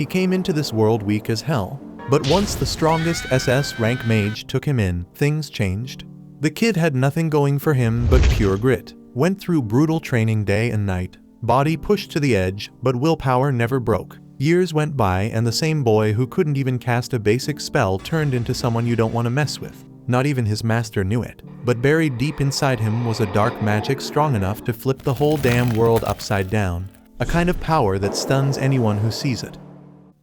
He came into this world weak as hell. But once the strongest SS rank mage took him in, things changed. The kid had nothing going for him but pure grit. Went through brutal training day and night. Body pushed to the edge, but willpower never broke. Years went by and the same boy who couldn't even cast a basic spell turned into someone you don't want to mess with. Not even his master knew it. But buried deep inside him was a dark magic strong enough to flip the whole damn world upside down. A kind of power that stuns anyone who sees it.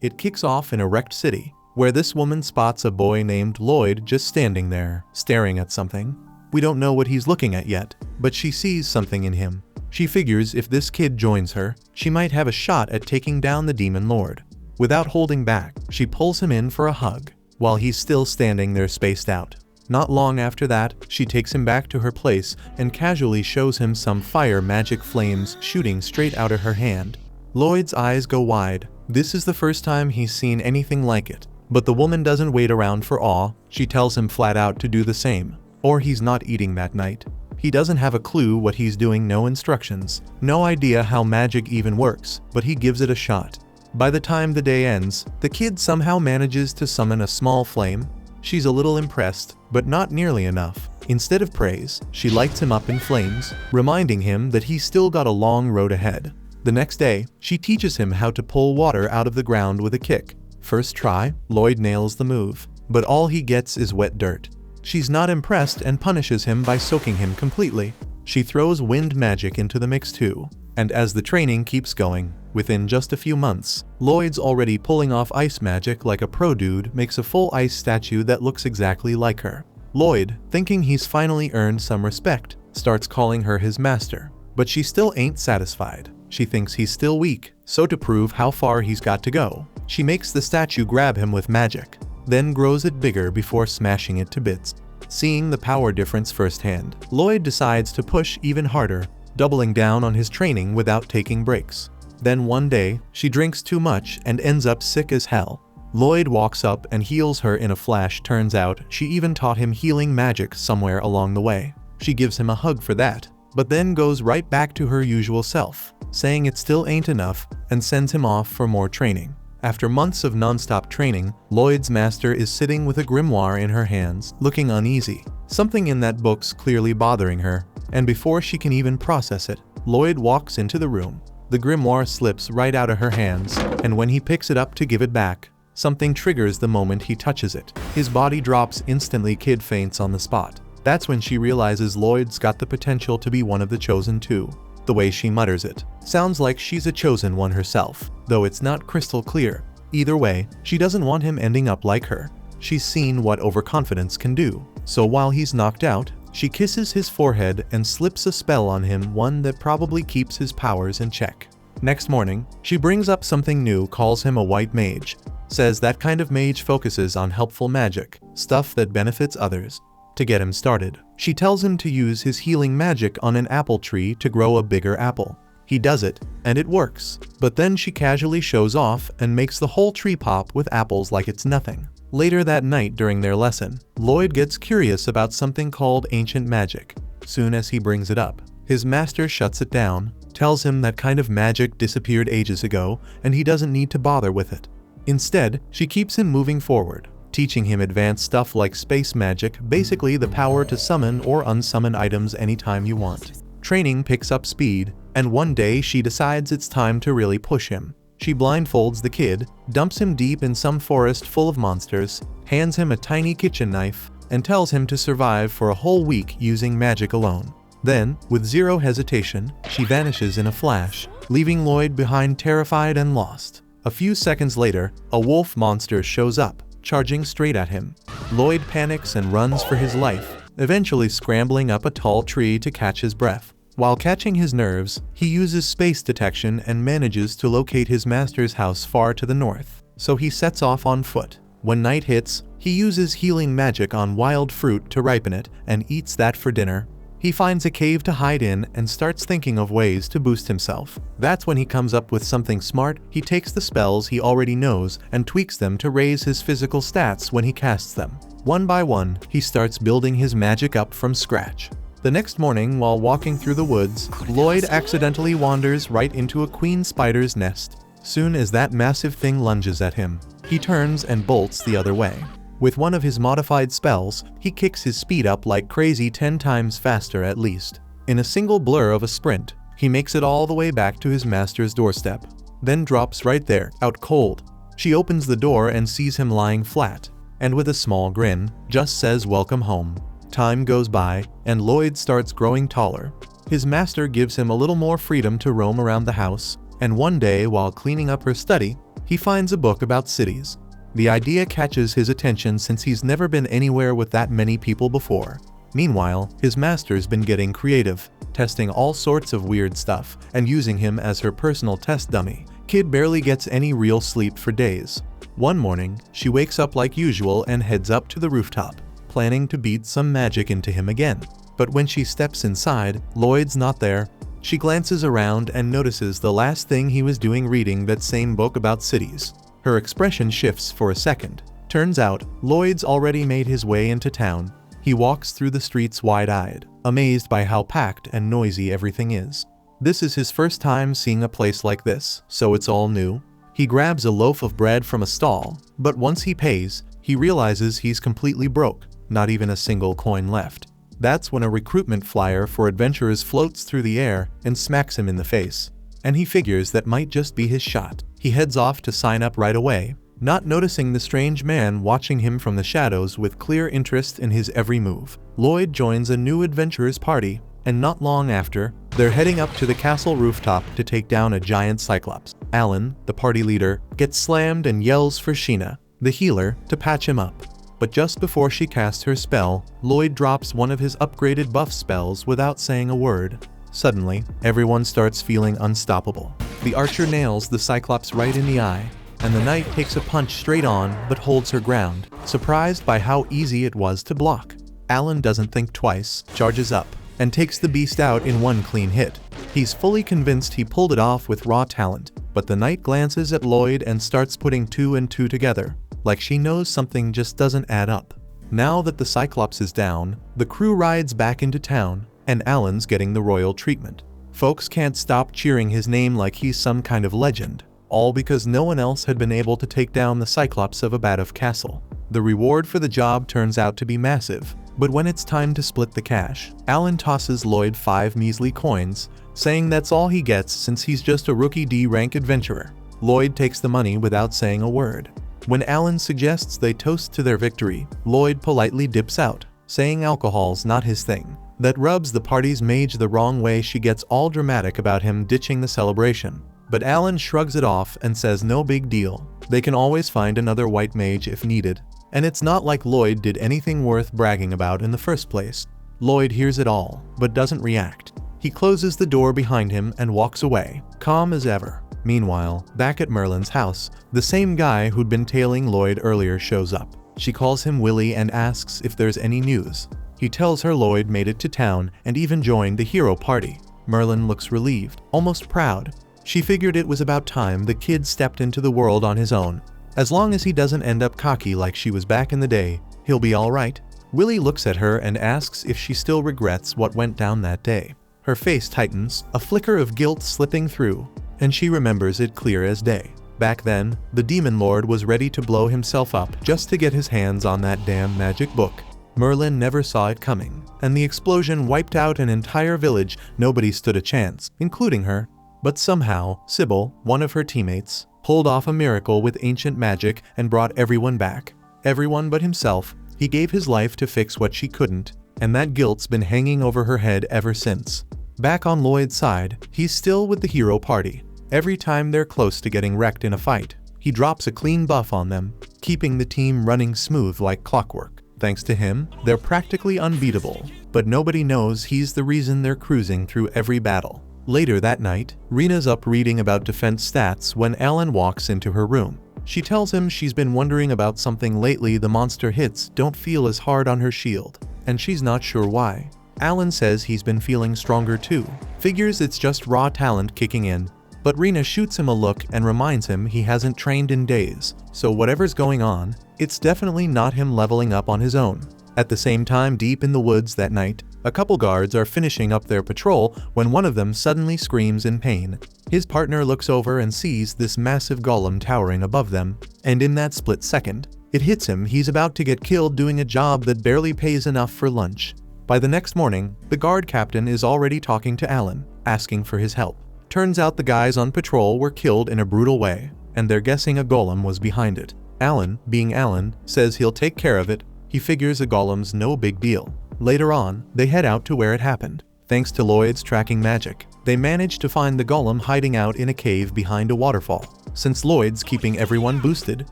It kicks off in a wrecked city, where this woman spots a boy named Lloyd just standing there, staring at something. We don't know what he's looking at yet, but she sees something in him. She figures if this kid joins her, she might have a shot at taking down the demon lord. Without holding back, she pulls him in for a hug, while he's still standing there spaced out. Not long after that, she takes him back to her place and casually shows him some fire magic flames shooting straight out of her hand. Lloyd's eyes go wide. This is the first time he's seen anything like it. But the woman doesn't wait around for awe. She tells him flat out to do the same, or he's not eating that night. He doesn't have a clue what he's doing, no instructions, no idea how magic even works, but he gives it a shot. By the time the day ends, the kid somehow manages to summon a small flame. She's a little impressed, but not nearly enough. Instead of praise, she lights him up in flames, reminding him that he's still got a long road ahead. The next day, she teaches him how to pull water out of the ground with a kick. First try, Lloyd nails the move, but all he gets is wet dirt. She's not impressed and punishes him by soaking him completely. She throws wind magic into the mix too, and as the training keeps going, within just a few months, Lloyd's already pulling off ice magic like a pro dude, makes a full ice statue that looks exactly like her. Lloyd, thinking he's finally earned some respect, starts calling her his master, but she still ain't satisfied. She thinks he's still weak, so to prove how far he's got to go, she makes the statue grab him with magic, then grows it bigger before smashing it to bits. Seeing the power difference firsthand, Lloyd decides to push even harder, doubling down on his training without taking breaks. Then one day, she drinks too much and ends up sick as hell. Lloyd walks up and heals her in a flash. Turns out, she even taught him healing magic somewhere along the way. She gives him a hug for that, but then goes right back to her usual self, saying it still ain't enough, and sends him off for more training. After months of non-stop training, Lloyd's master is sitting with a grimoire in her hands, looking uneasy. Something in that book's clearly bothering her, and before she can even process it, Lloyd walks into the room. The grimoire slips right out of her hands, and when he picks it up to give it back, something triggers the moment he touches it. His body drops instantly. Kid faints on the spot. That's when she realizes Lloyd's got the potential to be one of the chosen two. The way she mutters it sounds like she's a chosen one herself, though it's not crystal clear. Either way, she doesn't want him ending up like her. She's seen what overconfidence can do, so while he's knocked out, she kisses his forehead and slips a spell on him, one that probably keeps his powers in check. Next morning, she brings up something new, calls him a white mage, says that kind of mage focuses on helpful magic, stuff that benefits others. To get him started, she tells him to use his healing magic on an apple tree to grow a bigger apple. He does it, and it works, but then she casually shows off and makes the whole tree pop with apples like it's nothing. Later that night during their lesson, Lloyd gets curious about something called ancient magic. Soon as he brings it up, his master shuts it down, tells him that kind of magic disappeared ages ago and he doesn't need to bother with it. Instead, she keeps him moving forward, teaching him advanced stuff like space magic, basically the power to summon or unsummon items anytime you want. Training picks up speed, and one day she decides it's time to really push him. She blindfolds the kid, dumps him deep in some forest full of monsters, hands him a tiny kitchen knife, and tells him to survive for a whole week using magic alone. Then, with zero hesitation, she vanishes in a flash, leaving Lloyd behind terrified and lost. A few seconds later, a wolf monster shows up, charging straight at him. Lloyd panics and runs for his life, eventually scrambling up a tall tree to catch his breath. While catching his nerves, he uses space detection and manages to locate his master's house far to the north, so he sets off on foot. When night hits, he uses healing magic on wild fruit to ripen it and eats that for dinner. He finds a cave to hide in and starts thinking of ways to boost himself. That's when he comes up with something smart. He takes the spells he already knows and tweaks them to raise his physical stats when he casts them. One by one, he starts building his magic up from scratch. The next morning, while walking through the woods, Lloyd accidentally wanders right into a queen spider's nest. Soon as that massive thing lunges at him, he turns and bolts the other way. With one of his modified spells, he kicks his speed up like crazy 10 times faster at least. In a single blur of a sprint, he makes it all the way back to his master's doorstep, then drops right there, out cold. She opens the door and sees him lying flat, and with a small grin, just says welcome home. Time goes by, and Lloyd starts growing taller. His master gives him a little more freedom to roam around the house, and one day while cleaning up her study, he finds a book about cities. The idea catches his attention since he's never been anywhere with that many people before. Meanwhile, his master's been getting creative, testing all sorts of weird stuff, and using him as her personal test dummy. Kid barely gets any real sleep for days. One morning, she wakes up like usual and heads up to the rooftop, planning to beat some magic into him again. But when she steps inside, Lloyd's not there. She glances around and notices the last thing he was doing reading that same book about cities. Her expression shifts for a second. Turns out, Lloyd's already made his way into town. He walks through the streets wide-eyed, amazed by how packed and noisy everything is. This is his first time seeing a place like this, so it's all new. He grabs a loaf of bread from a stall, but once he pays, he realizes he's completely broke, not even a single coin left. That's when a recruitment flyer for adventurers floats through the air and smacks him in the face. And he figures that might just be his shot. He heads off to sign up right away, not noticing the strange man watching him from the shadows with clear interest in his every move. Lloyd joins a new adventurers party, and not long after, they're heading up to the castle rooftop to take down a giant cyclops. Alan, the party leader, gets slammed and yells for Sheena, the healer, to patch him up. But just before she casts her spell, Lloyd drops one of his upgraded buff spells without saying a word. Suddenly, everyone starts feeling unstoppable. The archer nails the cyclops right in the eye, and the knight takes a punch straight on but holds her ground, surprised by how easy it was to block. Alan doesn't think twice, charges up, and takes the beast out in one clean hit. He's fully convinced he pulled it off with raw talent, but the knight glances at Lloyd and starts putting 2 and 2 together, like she knows something just doesn't add up. Now that the cyclops is down, the crew rides back into town, and Alan's getting the royal treatment. Folks can't stop cheering his name like he's some kind of legend, all because no one else had been able to take down the cyclops of Abaddon Castle. The reward for the job turns out to be massive, but when it's time to split the cash, Alan tosses Lloyd 5 measly coins, saying that's all he gets since he's just a rookie D-rank adventurer. Lloyd takes the money without saying a word. When Alan suggests they toast to their victory, Lloyd politely dips out, saying alcohol's not his thing. That rubs the party's mage the wrong way. She gets all dramatic about him ditching the celebration. But Alan shrugs it off and says no big deal. They can always find another white mage if needed. And it's not like Lloyd did anything worth bragging about in the first place. Lloyd hears it all, but doesn't react. He closes the door behind him and walks away, calm as ever. Meanwhile, back at Merlin's house, the same guy who'd been tailing Lloyd earlier shows up. She calls him Willie and asks if there's any news. He tells her Lloyd made it to town and even joined the hero party. Merlin looks relieved, almost proud. She figured it was about time the kid stepped into the world on his own. As long as he doesn't end up cocky like she was back in the day, he'll be alright. Willie looks at her and asks if she still regrets what went down that day. Her face tightens, a flicker of guilt slipping through, and she remembers it clear as day. Back then, the Demon Lord was ready to blow himself up just to get his hands on that damn magic book. Merlin never saw it coming, and the explosion wiped out an entire village. Nobody stood a chance, including her. But somehow, Sybil, one of her teammates, pulled off a miracle with ancient magic and brought everyone back. Everyone but himself. He gave his life to fix what she couldn't, and that guilt's been hanging over her head ever since. Back on Lloyd's side, he's still with the hero party. Every time they're close to getting wrecked in a fight, he drops a clean buff on them, keeping the team running smooth like clockwork. Thanks to him, they're practically unbeatable, but nobody knows he's the reason they're cruising through every battle. Later that night, Rena's up reading about defense stats when Alan walks into her room. She tells him she's been wondering about something lately. The monster hits don't feel as hard on her shield, and she's not sure why. Alan says he's been feeling stronger too, figures it's just raw talent kicking in. But Rena shoots him a look and reminds him he hasn't trained in days, so whatever's going on, it's definitely not him leveling up on his own. At the same time, deep in the woods that night, a couple guards are finishing up their patrol when one of them suddenly screams in pain. His partner looks over and sees this massive golem towering above them, and in that split second, it hits him he's about to get killed doing a job that barely pays enough for lunch. By the next morning, the guard captain is already talking to Alan, asking for his help. Turns out the guys on patrol were killed in a brutal way, and they're guessing a golem was behind it. Alan, being Alan, says he'll take care of it. He figures a golem's no big deal. Later on, they head out to where it happened. Thanks to Lloyd's tracking magic, they manage to find the golem hiding out in a cave behind a waterfall. Since Lloyd's keeping everyone boosted,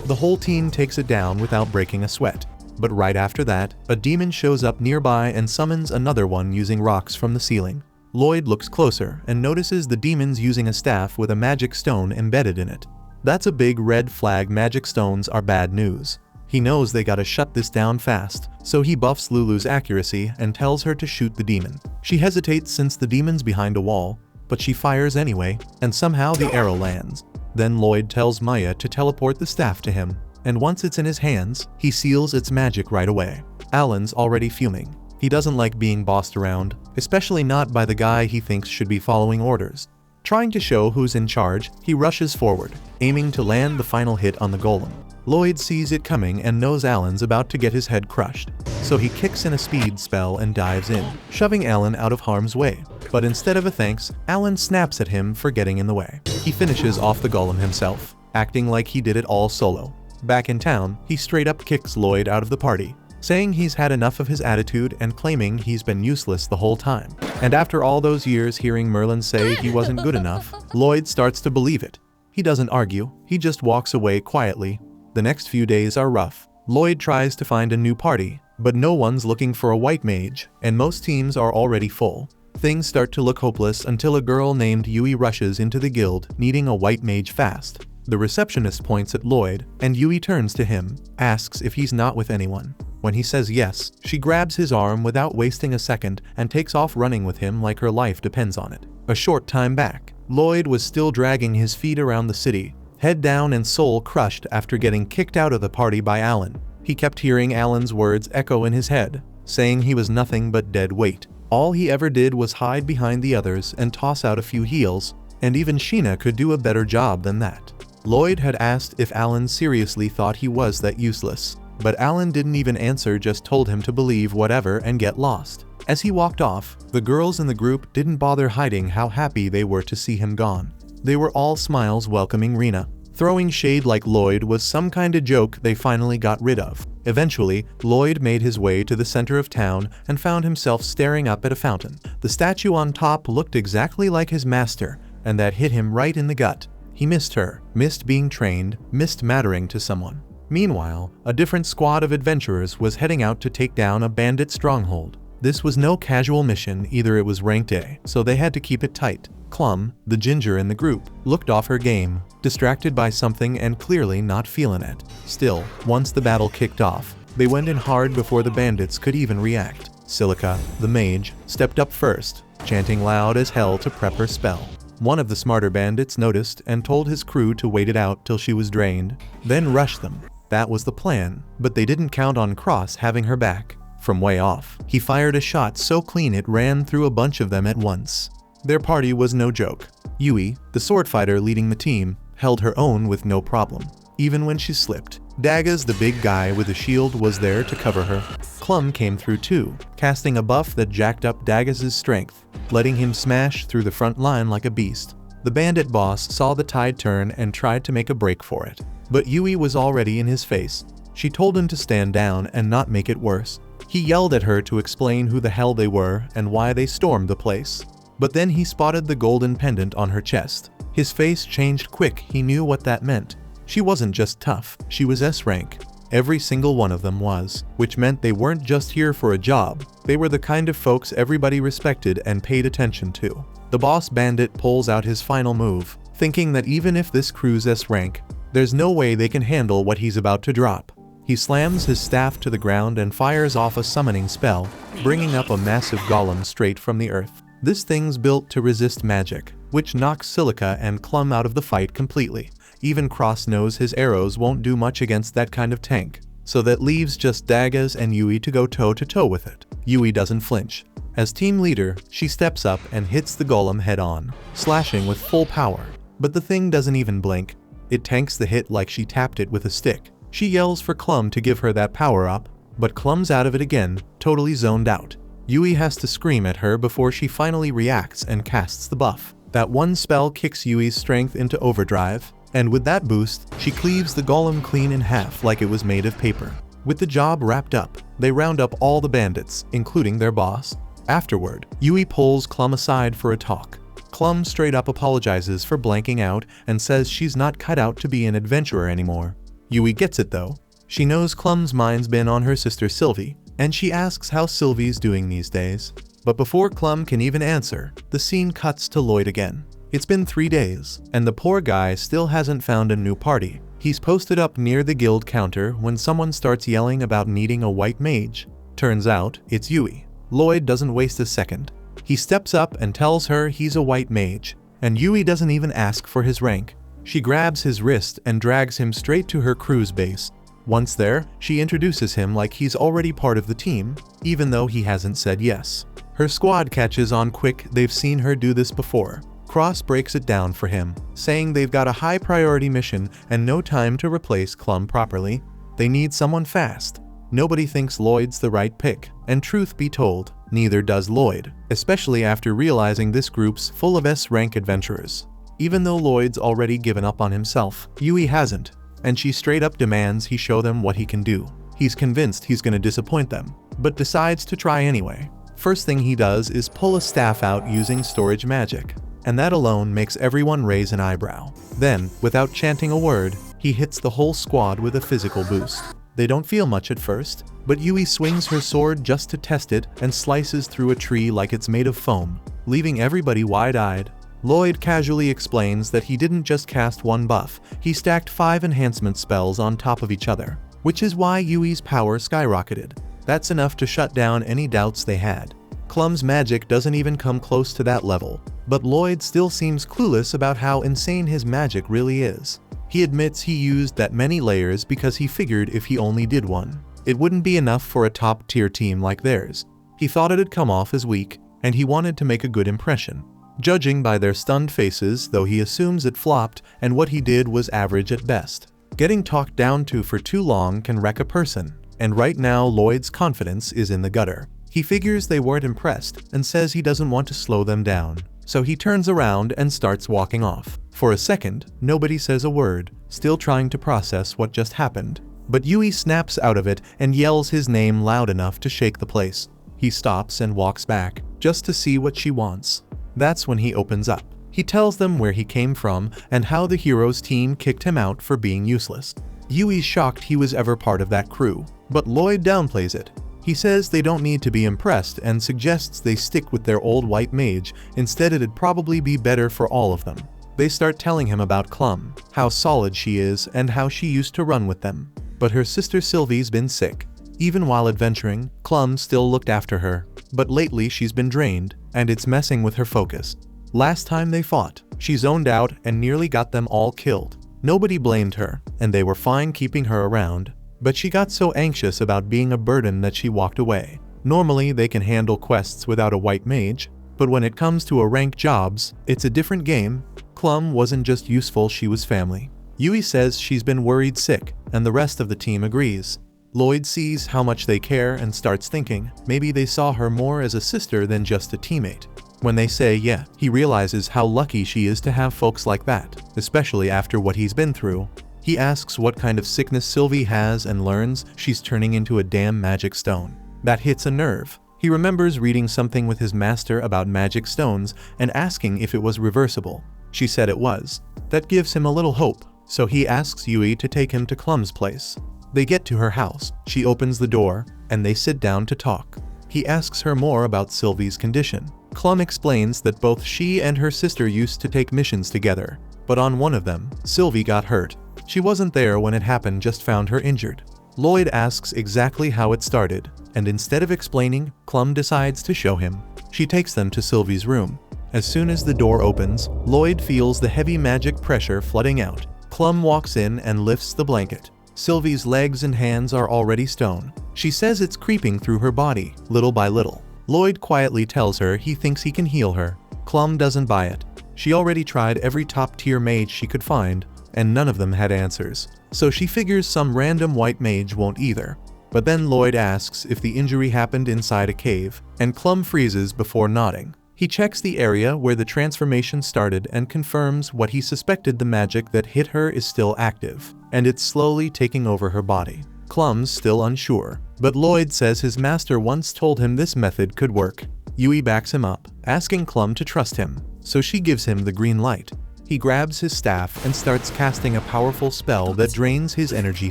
the whole team takes it down without breaking a sweat. But right after that, a demon shows up nearby and summons another one using rocks from the ceiling. Lloyd looks closer and notices the demon's using a staff with a magic stone embedded in it. That's a big red flag. Magic stones are bad news. He knows they gotta shut this down fast, so he buffs Lulu's accuracy and tells her to shoot the demon. She hesitates since the demon's behind a wall, but she fires anyway, and somehow the arrow lands. Then Lloyd tells Maya to teleport the staff to him, and once it's in his hands, he seals its magic right away. Alan's already fuming. He doesn't like being bossed around, especially not by the guy he thinks should be following orders. Trying to show who's in charge, he rushes forward, aiming to land the final hit on the golem. Lloyd sees it coming and knows Alan's about to get his head crushed, so he kicks in a speed spell and dives in, shoving Alan out of harm's way. But instead of a thanks, Alan snaps at him for getting in the way. He finishes off the golem himself, acting like he did it all solo. Back in town, he straight up kicks Lloyd out of the party, saying he's had enough of his attitude and claiming he's been useless the whole time. And after all those years hearing Merlin say he wasn't good enough, Lloyd starts to believe it. He doesn't argue, he just walks away quietly. The next few days are rough. Lloyd tries to find a new party, but no one's looking for a white mage, and most teams are already full. Things start to look hopeless until a girl named Yui rushes into the guild, needing a white mage fast. The receptionist points at Lloyd, and Yui turns to him, asks if he's not with anyone. When he says yes, she grabs his arm without wasting a second and takes off running with him like her life depends on it. A short time back, Lloyd was still dragging his feet around the city, head down and soul crushed after getting kicked out of the party by Alan. He kept hearing Alan's words echo in his head, saying he was nothing but dead weight. All he ever did was hide behind the others and toss out a few heals, and even Sheena could do a better job than that. Lloyd had asked if Alan seriously thought he was that useless, but Alan didn't even answer, just told him to believe whatever and get lost. As he walked off, the girls in the group didn't bother hiding how happy they were to see him gone. They were all smiles welcoming Rena. Throwing shade like Lloyd was some kind of joke they finally got rid of. Eventually, Lloyd made his way to the center of town and found himself staring up at a fountain. The statue on top looked exactly like his master, and that hit him right in the gut. He missed her, missed being trained, missed mattering to someone. Meanwhile, a different squad of adventurers was heading out to take down a bandit stronghold. This was no casual mission either, it was ranked A, so they had to keep it tight. Clum, the ginger in the group, looked off her game, distracted by something and clearly not feeling it. Still, once the battle kicked off, they went in hard before the bandits could even react. Silica, the mage, stepped up first, chanting loud as hell to prep her spell. One of the smarter bandits noticed and told his crew to wait it out till she was drained, then rush them. That was the plan, but they didn't count on Cross having her back. From way off, he fired a shot so clean it ran through a bunch of them at once. Their party was no joke. Yui, the sword fighter leading the team, held her own with no problem, even when she slipped. Dagaz, the big guy with a shield, was there to cover her. Clum came through too, casting a buff that jacked up Dagaz's strength, letting him smash through the front line like a beast. The bandit boss saw the tide turn and tried to make a break for it, but Yui was already in his face. She told him to stand down and not make it worse. He yelled at her to explain who the hell they were and why they stormed the place. But then he spotted the golden pendant on her chest. His face changed quick, he knew what that meant. She wasn't just tough, she was S-rank. Every single one of them was, which meant they weren't just here for a job, they were the kind of folks everybody respected and paid attention to. The boss bandit pulls out his final move, thinking that even if this crew's S-rank, there's no way they can handle what he's about to drop. He slams his staff to the ground and fires off a summoning spell, bringing up a massive golem straight from the earth. This thing's built to resist magic, which knocks Silica and Clum out of the fight completely. Even Cross knows his arrows won't do much against that kind of tank, so that leaves just Dagaz and Yui to go toe-to-toe with it. Yui doesn't flinch. As team leader, she steps up and hits the golem head-on, slashing with full power. But the thing doesn't even blink. It tanks the hit like she tapped it with a stick. She yells for Clum to give her that power up, but Clum's out of it again, totally zoned out. Yui has to scream at her before she finally reacts and casts the buff. That one spell kicks Yui's strength into overdrive, and with that boost, she cleaves the golem clean in half like it was made of paper. With the job wrapped up, they round up all the bandits, including their boss. Afterward, Yui pulls Clum aside for a talk. Clum straight up apologizes for blanking out and says she's not cut out to be an adventurer anymore. Yui gets it though. She knows Clum's mind's been on her sister Sylvie, and she asks how Sylvie's doing these days. But before Clum can even answer, the scene cuts to Lloyd again. It's been 3 days, and the poor guy still hasn't found a new party. He's posted up near the guild counter when someone starts yelling about needing a white mage. Turns out, it's Yui. Lloyd doesn't waste a second. He steps up and tells her he's a white mage, and Yui doesn't even ask for his rank. She grabs his wrist and drags him straight to her crew's base. Once there, she introduces him like he's already part of the team, even though he hasn't said yes. Her squad catches on quick they've seen her do this before. Cross breaks it down for him, saying they've got a high priority mission and no time to replace Clum properly. They need someone fast. Nobody thinks Lloyd's the right pick, and truth be told, neither does Lloyd, especially after realizing this group's full of S-rank adventurers. Even though Lloyd's already given up on himself, Yui hasn't, and she straight up demands he show them what he can do. He's convinced he's gonna disappoint them, but decides to try anyway. First thing he does is pull a staff out using storage magic, and that alone makes everyone raise an eyebrow. Then, without chanting a word, he hits the whole squad with a physical boost. They don't feel much at first, but Yui swings her sword just to test it and slices through a tree like it's made of foam, leaving everybody wide-eyed. Lloyd casually explains that he didn't just cast one buff, he stacked 5 enhancement spells on top of each other, which is why Yui's power skyrocketed. That's enough to shut down any doubts they had. Clum's magic doesn't even come close to that level, but Lloyd still seems clueless about how insane his magic really is. He admits he used that many layers because he figured if he only did one, it wouldn't be enough for a top-tier team like theirs. He thought it'd come off as weak, and he wanted to make a good impression. Judging by their stunned faces, though, he assumes it flopped and what he did was average at best. Getting talked down to for too long can wreck a person, and right now Lloyd's confidence is in the gutter. He figures they weren't impressed and says he doesn't want to slow them down, so he turns around and starts walking off. For a second, nobody says a word, still trying to process what just happened. But Yui snaps out of it and yells his name loud enough to shake the place. He stops and walks back, just to see what she wants. That's when he opens up. He tells them where he came from and how the hero's team kicked him out for being useless. Yui's shocked he was ever part of that crew, but Lloyd downplays it. He says they don't need to be impressed and suggests they stick with their old white mage, instead it'd probably be better for all of them. They start telling him about Clum, how solid she is and how she used to run with them. But her sister Sylvie's been sick. Even while adventuring, Clum still looked after her, but lately she's been drained, and it's messing with her focus. Last time they fought, she zoned out and nearly got them all killed. Nobody blamed her, and they were fine keeping her around, but she got so anxious about being a burden that she walked away. Normally they can handle quests without a white mage, but when it comes to rank jobs, it's a different game. Clum wasn't just useful, she was family. Yui says she's been worried sick, and the rest of the team agrees. Lloyd sees how much they care and starts thinking maybe they saw her more as a sister than just a teammate. When they say yeah, he realizes how lucky she is to have folks like that, especially after what he's been through. He asks what kind of sickness Sylvie has and learns she's turning into a damn magic stone. That hits a nerve. He remembers reading something with his master about magic stones and asking if it was reversible. She said it was. That gives him a little hope, so he asks Yui to take him to Clum's place. They get to her house, she opens the door, and they sit down to talk. He asks her more about Sylvie's condition. Clum explains that both she and her sister used to take missions together, but on one of them, Sylvie got hurt. She wasn't there when it happened, just found her injured. Lloyd asks exactly how it started, and instead of explaining, Clum decides to show him. She takes them to Sylvie's room. As soon as the door opens, Lloyd feels the heavy magic pressure flooding out. Clum walks in and lifts the blanket. Sylvie's legs and hands are already stone. She says it's creeping through her body, little by little. Lloyd quietly tells her he thinks he can heal her. Clum doesn't buy it. She already tried every top-tier mage she could find, and none of them had answers. So she figures some random white mage won't either. But then Lloyd asks if the injury happened inside a cave, and Clum freezes before nodding. He checks the area where the transformation started and confirms what he suspected: the magic that hit her is still active, and it's slowly taking over her body. Clum's still unsure, but Lloyd says his master once told him this method could work. Yui backs him up, asking Clum to trust him, so she gives him the green light. He grabs his staff and starts casting a powerful spell that drains his energy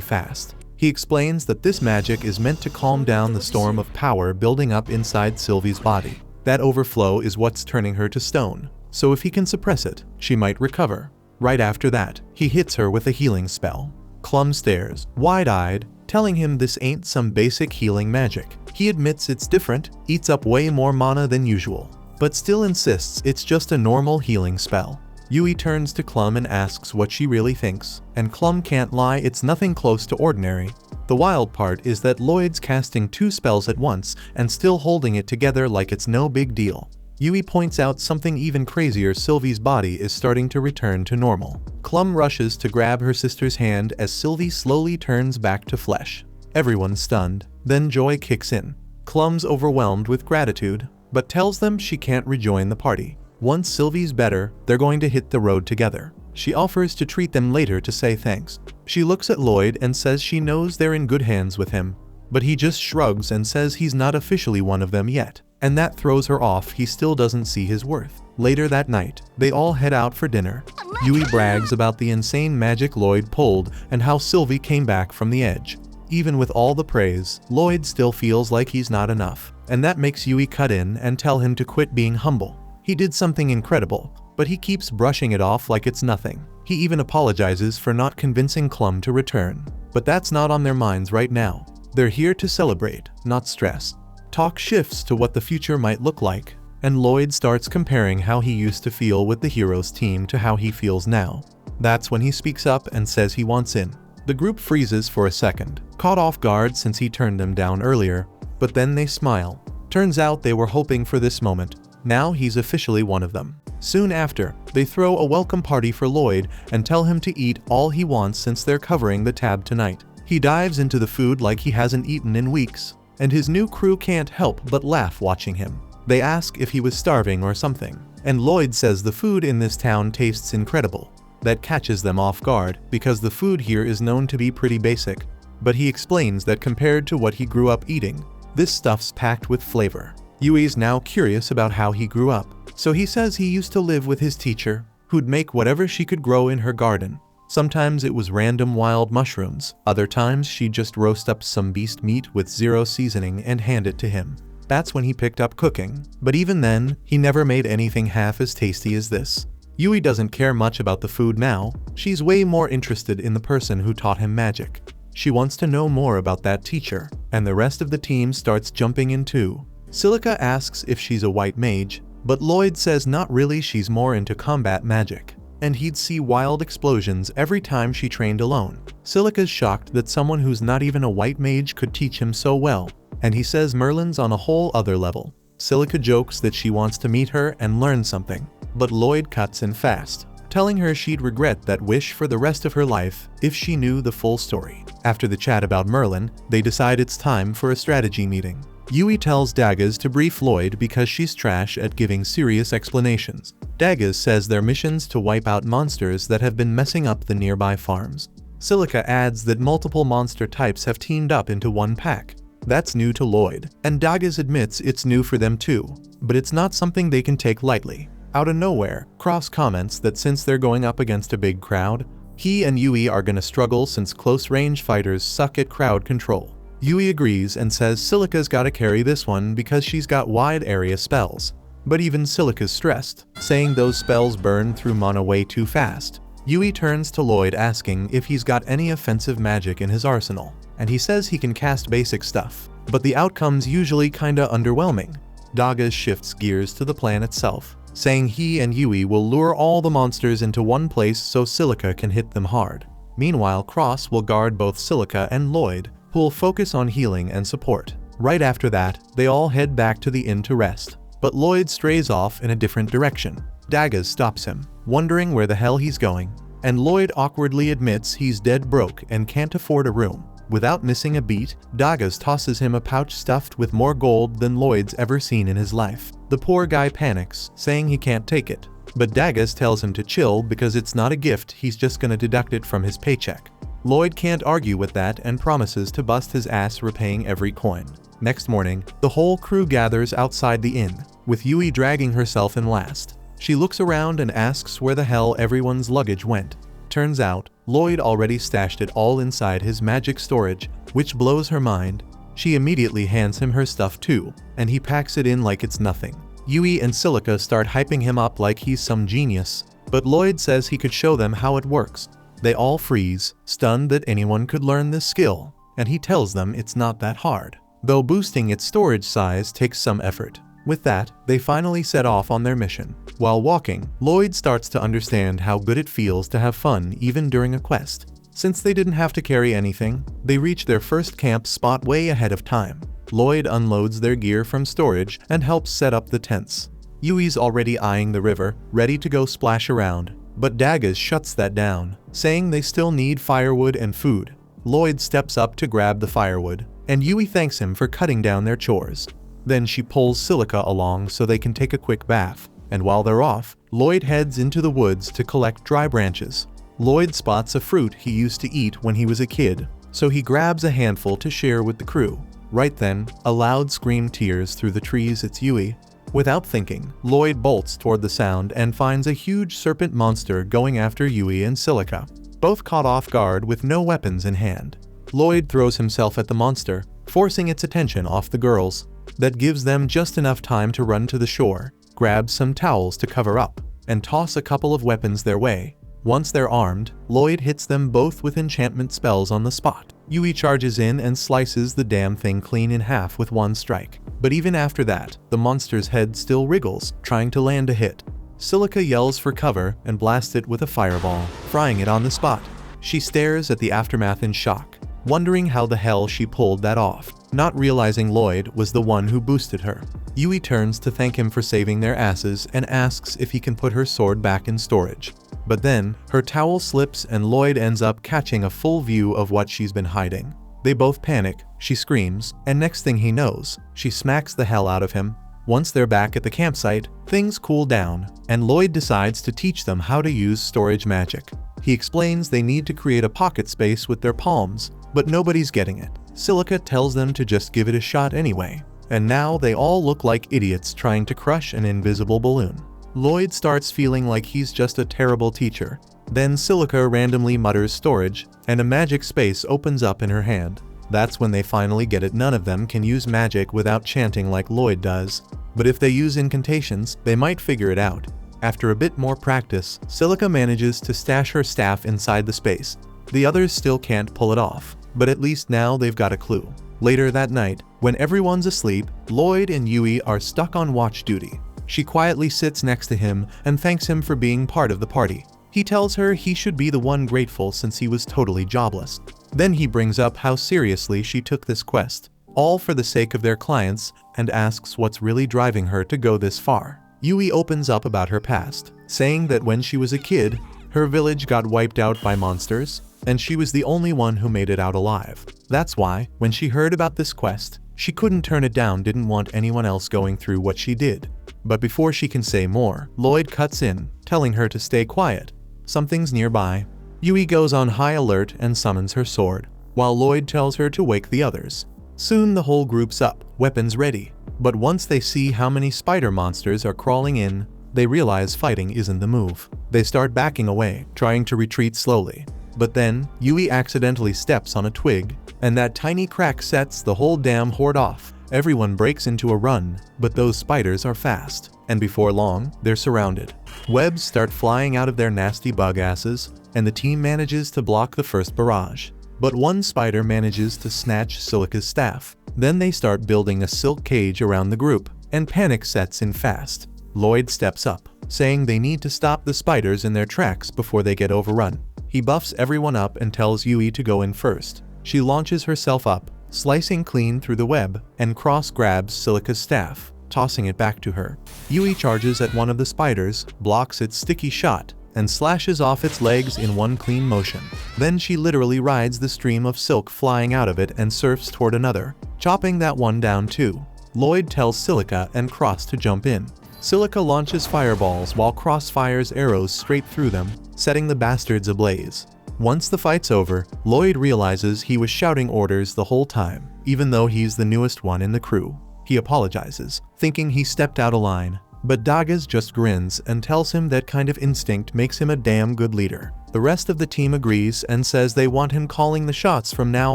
fast. He explains that this magic is meant to calm down the storm of power building up inside Sylvie's body. That overflow is what's turning her to stone, so if he can suppress it, she might recover. Right after that, he hits her with a healing spell. Clum stares, wide-eyed, telling him this ain't some basic healing magic. He admits it's different, eats up way more mana than usual, but still insists it's just a normal healing spell. Yui turns to Clum and asks what she really thinks, and Clum can't lie, it's nothing close to ordinary. The wild part is that Lloyd's casting 2 spells at once and still holding it together like it's no big deal. Yui points out something even crazier: Sylvie's body is starting to return to normal. Clum rushes to grab her sister's hand as Sylvie slowly turns back to flesh. Everyone's stunned, then joy kicks in. Clum's overwhelmed with gratitude, but tells them she can't rejoin the party. Once Sylvie's better, they're going to hit the road together. She offers to treat them later to say thanks. She looks at Lloyd and says she knows they're in good hands with him, but he just shrugs and says he's not officially one of them yet, and that throws her off. He still doesn't see his worth. Later that night, they all head out for dinner. Yui brags about the insane magic Lloyd pulled and how Sylvie came back from the edge. Even with all the praise, Lloyd still feels like he's not enough, and that makes Yui cut in and tell him to quit being humble. He did something incredible, but he keeps brushing it off like it's nothing. He even apologizes for not convincing Clum to return. But that's not on their minds right now. They're here to celebrate, not stress. Talk shifts to what the future might look like, and Lloyd starts comparing how he used to feel with the Heroes team to how he feels now. That's when he speaks up and says he wants in. The group freezes for a second, caught off guard since he turned them down earlier, but then they smile. Turns out they were hoping for this moment. Now he's officially one of them. Soon after, they throw a welcome party for Lloyd and tell him to eat all he wants since they're covering the tab tonight. He dives into the food like he hasn't eaten in weeks, and his new crew can't help but laugh watching him. They ask if he was starving or something, and Lloyd says the food in this town tastes incredible. That catches them off guard because the food here is known to be pretty basic, but he explains that compared to what he grew up eating, this stuff's packed with flavor. Yui's now curious about how he grew up, so he says he used to live with his teacher, who'd make whatever she could grow in her garden. Sometimes it was random wild mushrooms, other times she'd just roast up some beast meat with 0 seasoning and hand it to him. That's when he picked up cooking, but even then, he never made anything half as tasty as this. Yui doesn't care much about the food now, she's way more interested in the person who taught him magic. She wants to know more about that teacher, and the rest of the team starts jumping in too. Silica asks if she's a white mage, but Lloyd says not really, she's more into combat magic, and he'd see wild explosions every time she trained alone. Silica's shocked that someone who's not even a white mage could teach him so well, and he says Merlin's on a whole other level. Silica jokes that she wants to meet her and learn something, but Lloyd cuts in fast, telling her she'd regret that wish for the rest of her life if she knew the full story. After the chat about Merlin, they decide it's time for a strategy meeting. Yui tells Daggaz to brief Lloyd because she's trash at giving serious explanations. Daggaz says their mission's to wipe out monsters that have been messing up the nearby farms. Silica adds that multiple monster types have teamed up into one pack. That's new to Lloyd, and Daggaz admits it's new for them too, but it's not something they can take lightly. Out of nowhere, Cross comments that since they're going up against a big crowd, he and Yui are gonna struggle since close-range fighters suck at crowd control. Yui agrees and says Silica's gotta carry this one because she's got wide area spells. But even Silica's stressed, saying those spells burn through mana way too fast. Yui turns to Lloyd asking if he's got any offensive magic in his arsenal, and he says he can cast basic stuff, but the outcome's usually kinda underwhelming. Daggaz shifts gears to the plan itself, saying he and Yui will lure all the monsters into one place so Silica can hit them hard. Meanwhile, Cross will guard both Silica and Lloyd, who will focus on healing and support. Right after that, they all head back to the inn to rest. But Lloyd strays off in a different direction. Daggers stops him, wondering where the hell he's going, and Lloyd awkwardly admits he's dead broke and can't afford a room. Without missing a beat, Daggers tosses him a pouch stuffed with more gold than Lloyd's ever seen in his life. The poor guy panics, saying he can't take it, but Daggers tells him to chill because it's not a gift, he's just gonna deduct it from his paycheck. Lloyd can't argue with that and promises to bust his ass repaying every coin. Next morning, the whole crew gathers outside the inn, with Yui dragging herself in last. She looks around and asks where the hell everyone's luggage went. Turns out, Lloyd already stashed it all inside his magic storage, which blows her mind. She immediately hands him her stuff too, and he packs it in like it's nothing. Yui and Silica start hyping him up like he's some genius, but Lloyd says he could show them how it works. They all freeze, stunned that anyone could learn this skill, and he tells them it's not that hard, though boosting its storage size takes some effort. With that, they finally set off on their mission. While walking, Lloyd starts to understand how good it feels to have fun even during a quest. Since they didn't have to carry anything, they reach their first camp spot way ahead of time. Lloyd unloads their gear from storage and helps set up the tents. Yui's already eyeing the river, ready to go splash around, but Daggers shuts that down, saying they still need firewood and food. Lloyd steps up to grab the firewood, and Yui thanks him for cutting down their chores. Then she pulls Silica along so they can take a quick bath, and while they're off, Lloyd heads into the woods to collect dry branches. Lloyd spots a fruit he used to eat when he was a kid, so he grabs a handful to share with the crew. Right then, a loud scream tears through the trees. It's Yui. Without thinking, Lloyd bolts toward the sound and finds a huge serpent monster going after Yui and Silica, both caught off guard with no weapons in hand. Lloyd throws himself at the monster, forcing its attention off the girls. That gives them just enough time to run to the shore, grab some towels to cover up, and toss a couple of weapons their way. Once they're armed, Lloyd hits them both with enchantment spells on the spot. Yui charges in and slices the damn thing clean in half with one strike. But even after that, the monster's head still wriggles, trying to land a hit. Silica yells for cover and blasts it with a fireball, frying it on the spot. She stares at the aftermath in shock, wondering how the hell she pulled that off, not realizing Lloyd was the one who boosted her. Yui turns to thank him for saving their asses and asks if he can put her sword back in storage. But then, her towel slips and Lloyd ends up catching a full view of what she's been hiding. They both panic, she screams, and next thing he knows, she smacks the hell out of him. Once they're back at the campsite, things cool down, and Lloyd decides to teach them how to use storage magic. He explains they need to create a pocket space with their palms, but nobody's getting it. Silica tells them to just give it a shot anyway, and now they all look like idiots trying to crush an invisible balloon. Lloyd starts feeling like he's just a terrible teacher. Then Silica randomly mutters storage, and a magic space opens up in her hand. That's when they finally get it. None of them can use magic without chanting like Lloyd does, but if they use incantations, they might figure it out. After a bit more practice, Silica manages to stash her staff inside the space. The others still can't pull it off, but at least now they've got a clue. Later that night, when everyone's asleep, Lloyd and Yui are stuck on watch duty. She quietly sits next to him and thanks him for being part of the party. He tells her he should be the one grateful since he was totally jobless. Then he brings up how seriously she took this quest, all for the sake of their clients, and asks what's really driving her to go this far. Yui opens up about her past, saying that when she was a kid, her village got wiped out by monsters, and she was the only one who made it out alive. That's why, when she heard about this quest, she couldn't turn it down, didn't want anyone else going through what she did. But before she can say more, Lloyd cuts in, telling her to stay quiet. Something's nearby. Yui goes on high alert and summons her sword, while Lloyd tells her to wake the others. Soon the whole group's up, weapons ready. But once they see how many spider monsters are crawling in, they realize fighting isn't the move. They start backing away, trying to retreat slowly. But then, Yui accidentally steps on a twig, and that tiny crack sets the whole damn horde off. Everyone breaks into a run, but those spiders are fast, and before long, they're surrounded. Webs start flying out of their nasty bug asses, and the team manages to block the first barrage. But one spider manages to snatch Silica's staff. Then they start building a silk cage around the group, and panic sets in fast. Lloyd steps up, saying they need to stop the spiders in their tracks before they get overrun. He buffs everyone up and tells Yui to go in first. She launches herself up, slicing clean through the web, and Cross grabs Silica's staff, tossing it back to her. Yui charges at one of the spiders, blocks its sticky shot, and slashes off its legs in one clean motion. Then she literally rides the stream of silk flying out of it and surfs toward another, chopping that one down too. Lloyd tells Silica and Cross to jump in. Silica launches fireballs while Cross fires arrows straight through them, setting the bastards ablaze. Once the fight's over, Lloyd realizes he was shouting orders the whole time, even though he's the newest one in the crew. He apologizes, thinking he stepped out of line, but Dagas just grins and tells him that kind of instinct makes him a damn good leader. The rest of the team agrees and says they want him calling the shots from now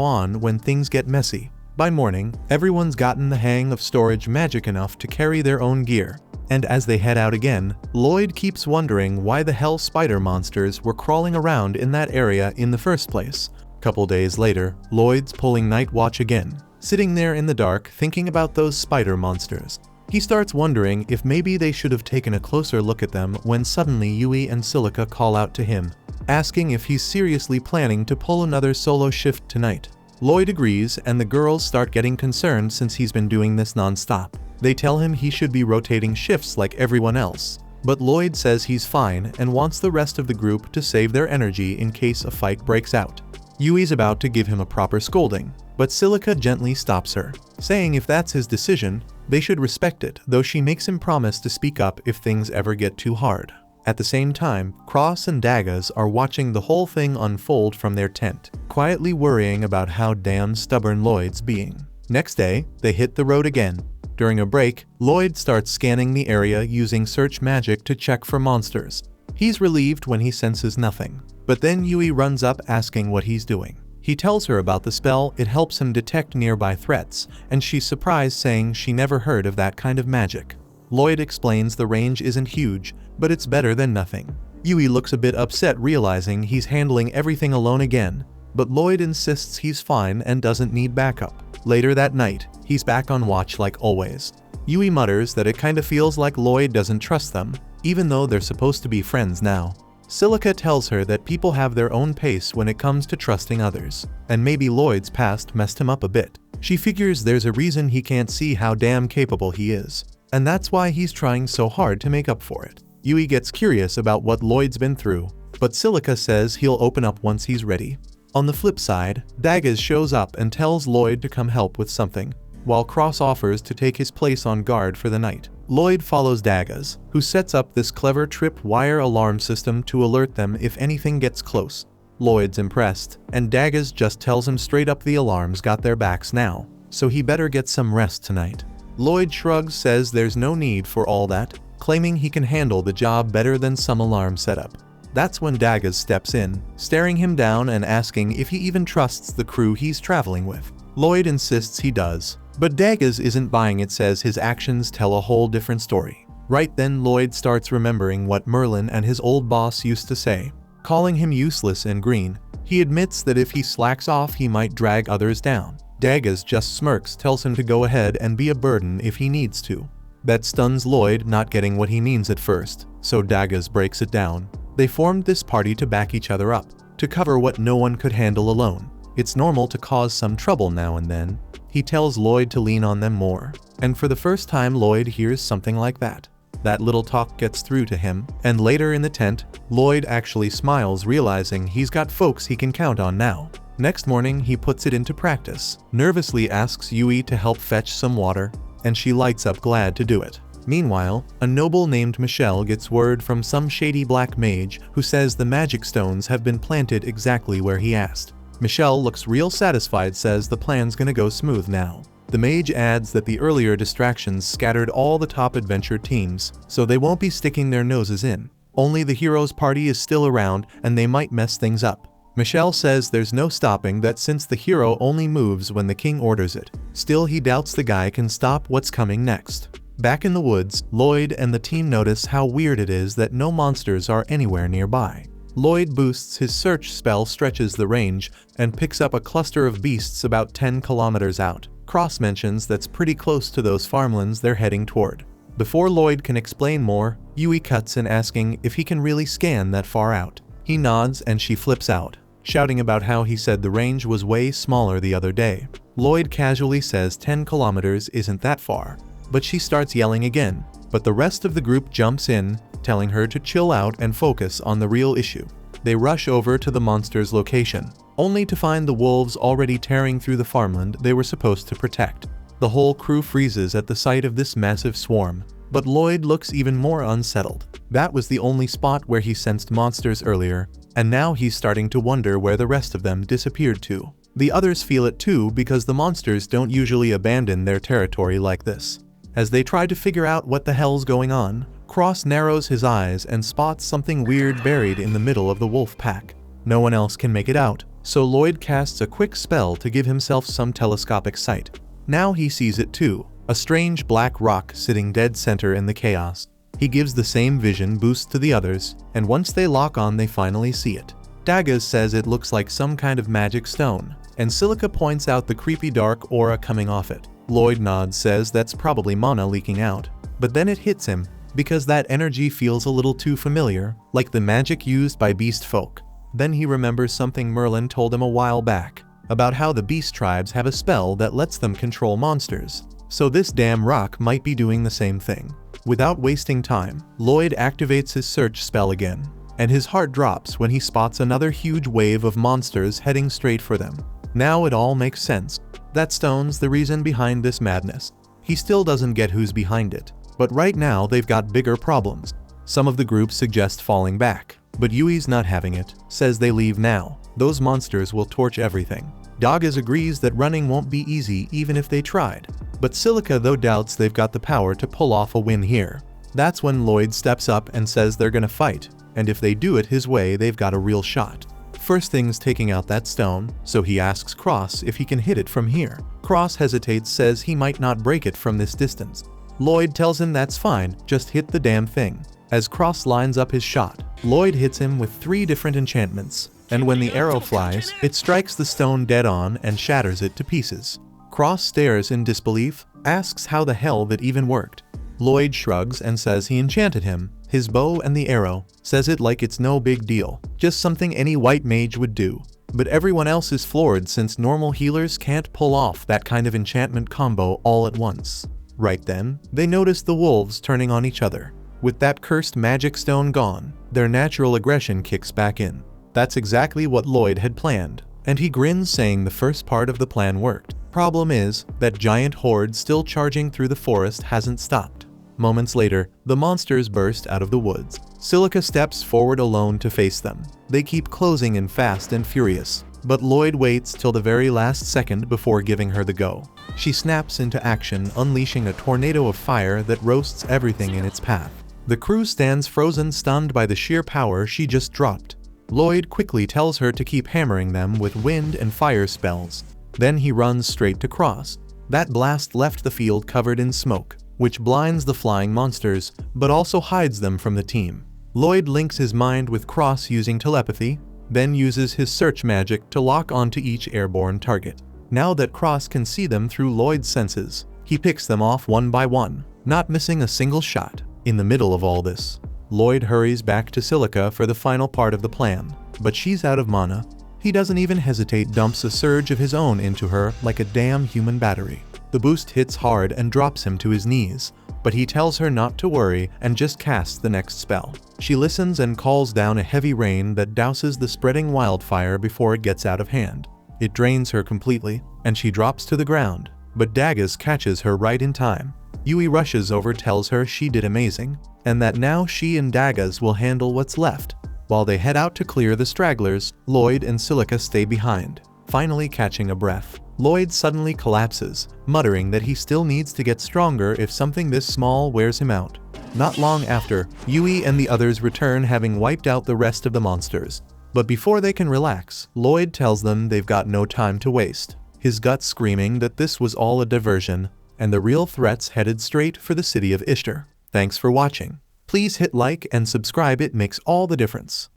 on when things get messy. By morning, everyone's gotten the hang of storage magic enough to carry their own gear, and as they head out again, Lloyd keeps wondering why the hell spider monsters were crawling around in that area in the first place. Couple days later, Lloyd's pulling night watch again, sitting there in the dark thinking about those spider monsters. He starts wondering if maybe they should have taken a closer look at them when suddenly Yui and Silica call out to him, asking if he's seriously planning to pull another solo shift tonight. Lloyd agrees and the girls start getting concerned since he's been doing this non-stop. They tell him he should be rotating shifts like everyone else, but Lloyd says he's fine and wants the rest of the group to save their energy in case a fight breaks out. Yui's about to give him a proper scolding, but Silica gently stops her, saying if that's his decision, they should respect it, though she makes him promise to speak up if things ever get too hard. At the same time, Cross and Dagas are watching the whole thing unfold from their tent, quietly worrying about how damn stubborn Lloyd's being. Next day, they hit the road again. During a break, Lloyd starts scanning the area using search magic to check for monsters. He's relieved when he senses nothing, but then Yui runs up asking what he's doing. He tells her about the spell, it helps him detect nearby threats, and she's surprised saying she never heard of that kind of magic. Lloyd explains the range isn't huge, but it's better than nothing. Yui looks a bit upset realizing he's handling everything alone again, but Lloyd insists he's fine and doesn't need backup. Later that night, he's back on watch like always. Yui mutters that it kinda feels like Lloyd doesn't trust them, even though they're supposed to be friends now. Silica tells her that people have their own pace when it comes to trusting others, and maybe Lloyd's past messed him up a bit. She figures there's a reason he can't see how damn capable he is, and that's why he's trying so hard to make up for it. Yui gets curious about what Lloyd's been through, but Silica says he'll open up once he's ready. On the flip side, Dagas shows up and tells Lloyd to come help with something, while Cross offers to take his place on guard for the night. Lloyd follows Dagas, who sets up this clever trip-wire alarm system to alert them if anything gets close. Lloyd's impressed, and Dagas just tells him straight up the alarms got their backs now, so he better get some rest tonight. Lloyd shrugs, says there's no need for all that, claiming he can handle the job better than some alarm setup. That's when Dagas steps in, staring him down and asking if he even trusts the crew he's traveling with. Lloyd insists he does, but Dagas isn't buying it, says his actions tell a whole different story. Right then Lloyd starts remembering what Merlin and his old boss used to say, calling him useless and green. He admits that if he slacks off he might drag others down. Dagas just smirks, tells him to go ahead and be a burden if he needs to. That stuns Lloyd, not getting what he means at first, so Dagas breaks it down. They formed this party to back each other up, to cover what no one could handle alone. It's normal to cause some trouble now and then. He tells Lloyd to lean on them more, and for the first time Lloyd hears something like that. That little talk gets through to him, and later in the tent, Lloyd actually smiles, realizing he's got folks he can count on now. Next morning he puts it into practice, nervously asks Yui to help fetch some water, and she lights up glad to do it. Meanwhile, a noble named Michelle gets word from some shady black mage who says the magic stones have been planted exactly where he asked. Michelle looks real satisfied, says the plan's gonna go smooth now. The mage adds that the earlier distractions scattered all the top adventure teams, so they won't be sticking their noses in. Only the heroes party is still around and they might mess things up. Michelle says there's no stopping that since the hero only moves when the king orders it. Still, he doubts the guy can stop what's coming next. Back in the woods, Lloyd and the team notice how weird it is that no monsters are anywhere nearby. Lloyd boosts his search spell, stretches the range, and picks up a cluster of beasts about 10 kilometers out. Cross mentions that's pretty close to those farmlands they're heading toward. Before Lloyd can explain more, Yui cuts in asking if he can really scan that far out. He nods and she flips out, shouting about how he said the range was way smaller the other day. Lloyd casually says 10 kilometers isn't that far, but she starts yelling again, but the rest of the group jumps in, telling her to chill out and focus on the real issue. They rush over to the monster's location, only to find the wolves already tearing through the farmland they were supposed to protect. The whole crew freezes at the sight of this massive swarm, but Lloyd looks even more unsettled. That was the only spot where he sensed monsters earlier, and now he's starting to wonder where the rest of them disappeared to. The others feel it too because the monsters don't usually abandon their territory like this. As they try to figure out what the hell's going on, Cross narrows his eyes and spots something weird buried in the middle of the wolf pack. No one else can make it out, so Lloyd casts a quick spell to give himself some telescopic sight. Now he sees it too, a strange black rock sitting dead center in the chaos. He gives the same vision boost to the others, and once they lock on they finally see it. Daggaz says it looks like some kind of magic stone, and Silica points out the creepy dark aura coming off it. Lloyd nods, says that's probably mana leaking out, but then it hits him, because that energy feels a little too familiar, like the magic used by beast folk. Then he remembers something Merlin told him a while back, about how the beast tribes have a spell that lets them control monsters. So this damn rock might be doing the same thing. Without wasting time, Lloyd activates his search spell again, and his heart drops when he spots another huge wave of monsters heading straight for them. Now it all makes sense. That stone's the reason behind this madness. He still doesn't get who's behind it, but right now they've got bigger problems. Some of the group suggest falling back, but Yui's not having it, says they leave now. Those monsters will torch everything. Daggaz agrees that running won't be easy even if they tried, but Silica though doubts they've got the power to pull off a win here. That's when Lloyd steps up and says they're gonna fight, and if they do it his way they've got a real shot. First thing's taking out that stone, so he asks Cross if he can hit it from here. Cross hesitates, says he might not break it from this distance. Lloyd tells him that's fine, just hit the damn thing. As Cross lines up his shot, Lloyd hits him with 3 different enchantments, and when the arrow flies, it strikes the stone dead on and shatters it to pieces. Cross stares in disbelief, asks how the hell that even worked. Lloyd shrugs and says he enchanted him, his bow and the arrow, says it like it's no big deal, just something any white mage would do. But everyone else is floored since normal healers can't pull off that kind of enchantment combo all at once. Right then, they notice the wolves turning on each other. With that cursed magic stone gone, their natural aggression kicks back in. That's exactly what Lloyd had planned, and he grins, saying the first part of the plan worked. Problem is, that giant horde still charging through the forest hasn't stopped. Moments later, the monsters burst out of the woods. Silica steps forward alone to face them. They keep closing in fast and furious, but Lloyd waits till the very last second before giving her the go. She snaps into action, unleashing a tornado of fire that roasts everything in its path. The crew stands frozen, stunned by the sheer power she just dropped. Lloyd quickly tells her to keep hammering them with wind and fire spells. Then he runs straight to Cross. That blast left the field covered in smoke, which blinds the flying monsters, but also hides them from the team. Lloyd links his mind with Cross using telepathy, then uses his search magic to lock onto each airborne target. Now that Cross can see them through Lloyd's senses, he picks them off one by one, not missing a single shot. In the middle of all this, Lloyd hurries back to Silica for the final part of the plan, but she's out of mana. He doesn't even hesitate, dumps a surge of his own into her like a damn human battery. The boost hits hard and drops him to his knees, but he tells her not to worry and just casts the next spell. She listens and calls down a heavy rain that douses the spreading wildfire before it gets out of hand. It drains her completely, and she drops to the ground, but Daggaz catches her right in time. Yui rushes over, tells her she did amazing, and that now she and Daggaz will handle what's left. While they head out to clear the stragglers, Lloyd and Silica stay behind. Finally catching a breath, Lloyd suddenly collapses, muttering that he still needs to get stronger if something this small wears him out. Not long after, Yui and the others return, having wiped out the rest of the monsters. But before they can relax, Lloyd tells them they've got no time to waste, his gut screaming that this was all a diversion, and the real threats headed straight for the city of Ishtar. Thanks for watching. Please hit like and subscribe, it makes all the difference.